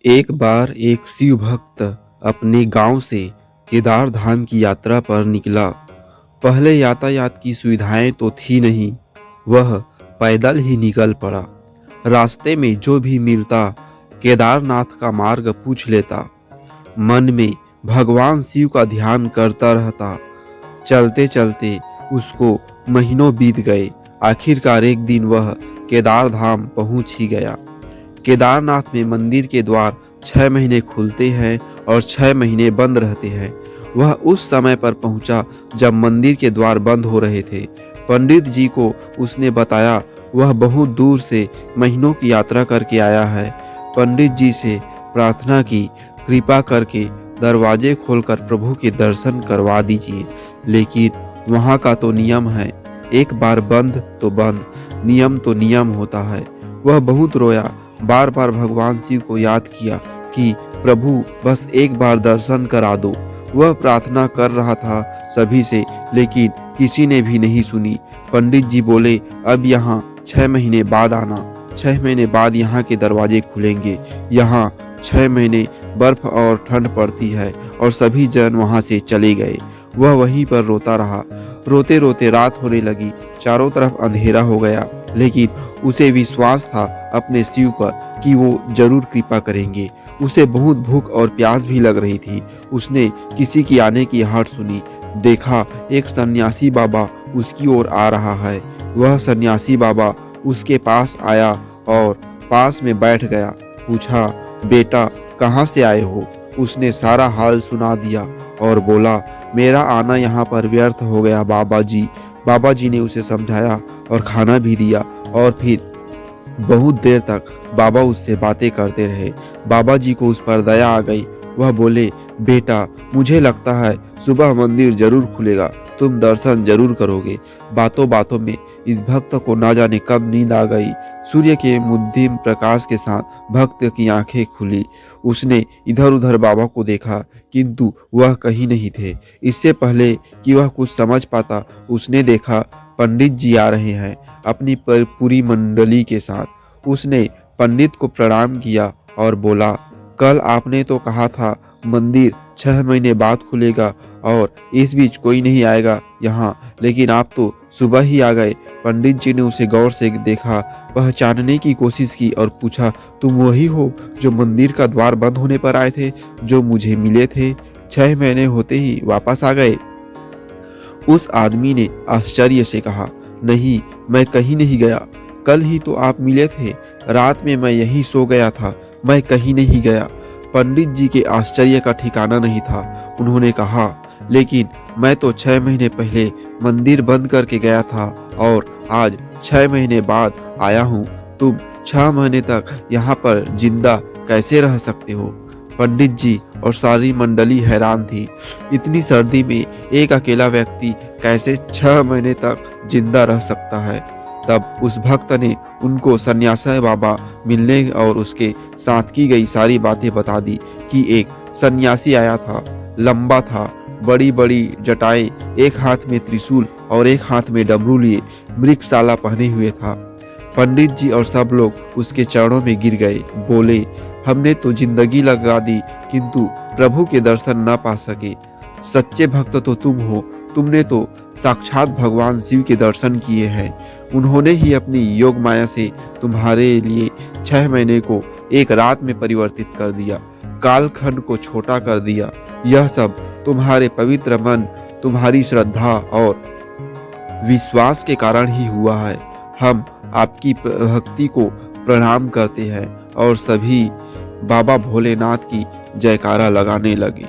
एक बार एक शिव भक्त अपने गांव से केदार धाम की यात्रा पर निकला। पहले यातायात की सुविधाएं तो थी नहीं, वह पैदल ही निकल पड़ा। रास्ते में जो भी मिलता केदारनाथ का मार्ग पूछ लेता। मन में भगवान शिव का ध्यान करता रहता। चलते चलते उसको महीनों बीत गए। आखिरकार एक दिन वह केदार धाम पहुंच ही गया। केदारनाथ में मंदिर के द्वार 6 महीने खुलते हैं और 6 महीने बंद रहते हैं। वह उस समय पर पहुंचा जब मंदिर के द्वार बंद हो रहे थे। पंडित जी को उसने बताया वह बहुत दूर से महीनों की यात्रा करके आया है। पंडित जी से प्रार्थना की, कृपा करके दरवाजे खोलकर प्रभु के दर्शन करवा दीजिए। लेकिन वहाँ का तो नियम है, एक बार बंद तो बंद, नियम तो नियम होता है। वह बहुत रोया, बार बार भगवान शिव को याद किया कि प्रभु बस एक बार दर्शन करा दो। वह प्रार्थना कर रहा था सभी से, लेकिन किसी ने भी नहीं सुनी। पंडित जी बोले, अब यहाँ 6 महीने बाद आना। 6 महीने बाद यहाँ के दरवाजे खुलेंगे। यहाँ 6 महीने बर्फ और ठंड पड़ती है। और सभी जन वहाँ से चले गए। वह वहीं पर रोता रहा। रोते रोते रात होने लगी, चारों तरफ अंधेरा हो गया। लेकिन उसे विश्वास था अपने शिव पर कि वो जरूर कृपा करेंगे। उसे बहुत भूख और प्यास भी लग रही थी। उसने किसी की आने की आहट सुनी। देखा एक सन्यासी बाबा उसकी ओर आ रहा है। वह सन्यासी बाबा उसके पास आया और पास में बैठ गया। पूछा, बेटा कहाँ से आए हो? उसने सारा हाल सुना दिया और बोला, मेरा आना यहाँ पर व्यर्थ हो गया बाबा जी। बाबा जी ने उसे समझाया और खाना भी दिया। और फिर बहुत देर तक बाबा उससे बातें करते रहे। बाबा जी को उस पर दया आ गई। वह बोले, बेटा मुझे लगता है सुबह मंदिर जरूर खुलेगा, तुम दर्शन जरूर करोगे। बातों बातों में इस भक्त को ना जाने कब नींद आ गई। सूर्य के मुद्दिम प्रकाश के साथ भक्त की आंखें खुली। उसने इधर उधर बाबा को देखा, किंतु वह कहीं नहीं थे। इससे पहले कि वह कुछ समझ पाता, उसने देखा पंडित जी आ रहे हैं अपनी पूरी मंडली के साथ। उसने पंडित को प्रणाम किया और बोला, कल आपने तो कहा था मंदिर 6 महीने बाद खुलेगा और इस बीच कोई नहीं आएगा यहाँ, लेकिन आप तो सुबह ही आ गए। पंडित जी ने उसे गौर से देखा, पहचानने की कोशिश की और पूछा, तुम वही हो जो मंदिर का द्वार बंद होने पर आए थे, जो मुझे मिले थे? 6 महीने होते ही वापस आ गए? उस आदमी ने आश्चर्य से कहा, नहीं, मैं कहीं नहीं गया। कल ही तो आप मिले थे। रात में मैं यहीं सो गया था, मैं कहीं नहीं गया। पंडित जी के आश्चर्य का ठिकाना नहीं था। उन्होंने कहा, लेकिन मैं तो 6 महीने पहले मंदिर बंद करके गया था और आज 6 महीने बाद आया हूँ। तुम 6 महीने तक यहाँ पर जिंदा कैसे रह सकते हो? पंडित जी और सारी मंडली हैरान थी। इतनी सर्दी में एक अकेला व्यक्ति कैसे 6 महीने तक जिंदा रह सकता है? तब उस भक्त ने उनको सन्यासी बाबा मिलने और उसके साथ की गई सारी बातें बता दी कि एक सन्यासी आया था, लंबा था, बड़ी बड़ी जटाएं, एक हाथ में त्रिशूल और एक हाथ में डमरू लिए, मृगशाला पहने हुए था। पंडित जी और सब लोग उसके चरणों में गिर गए। बोले, हमने तो जिंदगी लगा दी किंतु प्रभु के दर्शन न पा सके। सच्चे भक्त तो तुम हो। तुमने तो साक्षात भगवान शिव के दर्शन किए हैं। उन्होंने ही अपनी योग माया से तुम्हारे लिए 6 महीने को एक रात में परिवर्तित कर दिया, कालखंड को छोटा कर दिया। यह सब तुम्हारे पवित्र मन, तुम्हारी श्रद्धा और विश्वास के कारण ही हुआ है। हम आपकी भक्ति को प्रणाम करते हैं। और सभी बाबा भोलेनाथ की जयकारा लगाने लगे।